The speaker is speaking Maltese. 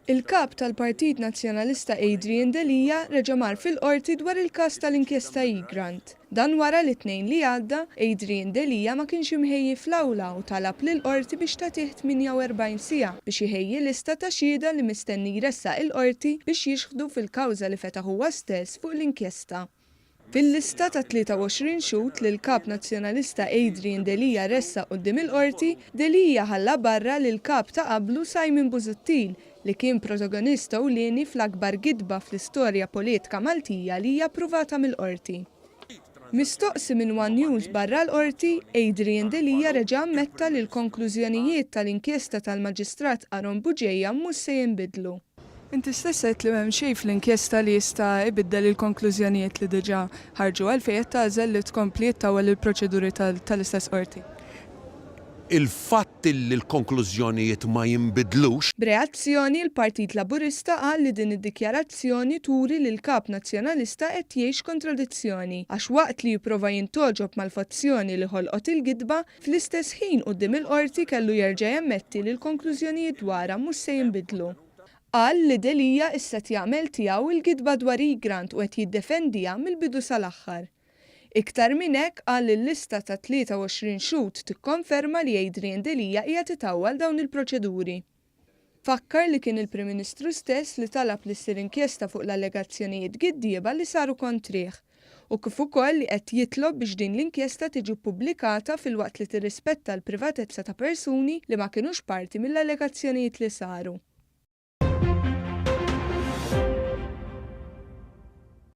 Il-kap tal-Partit Nazzjonalista Adrian Delija reġa' mar fil-qorti dwar il-każ tal-inkjesta Grant. Dan wara li tnejn li għadda, Adrian Delija ma kienx imħejji fl-awla u talab lill-qorti biex tagħtih 48 siegħa biex iħejji lista ta' xhieda li mistenni jressaq il-qorti biex jixħdu fil-kawża li fetaħ huwa stess fuq l-inkjesta. Fil-lista ta' 23 xut li l-kap nazzjonalista Adrian Delija ressaq quddiem il-qorti, Delija ħalla barra lil kap ta' qablu Simon Busuttil li kien protagonista ewlieni fl-akbar gidba fl-istorja politika Maltija li hija pruvata mill-qorti. Mistoqsi minn One News barra l-qorti, Adrian Delija reġa' ammetta li l-konklużjonijiet tal-inkjesta tal-Maġistrat Aaron Buġejja mhux se jinbidlu. Inti stess qed li m'hemm xejn fl-inkjesta li jista' jbiddel il-konklużjonijiet li diġà ħarġu għalfejn qed tagħżel li tkompli tawwal il-proċeduri tal-istess qorti. Il-fatt li l-konklużjonijiet ma jinbidlux. B'reazzjoni l-Partit Laburista qal li din id-dikjarazzjoni turi li l-kap nazzjonalista qed jgħix kontradizzjoni għax waqt li jipprova jintoġob mal-fazzjoni li ħolqot il-gidba, fl-istess ħin quddiem il-qorti kellu jerġa' jammetti li l-konklużjonijiet dwarha mhux se jinbidlu. Qal li Delija issa jagħmel tiegħu il-gidba dwar Grant u qed jiddefendiha mill-bidu sal-aħħar. Iktar minn hekk qal li l-lista ta' 23 xhud tikkonferma li Adrian Delija hija titawwal dawn il-proċeduri. Fakkar li kien il-Prim Ministru stess li talab li ssir inkjesta fuq l-allegazzjonijiet giddieba li saru kontrih u kif ukoll li qed jitlob biex din l-inkjesta tiġi ppubblikata fil-waqt li tirrispetta l-privatezza ta' persuni li ma kinux parti mill-allegazzjonijiet li saru.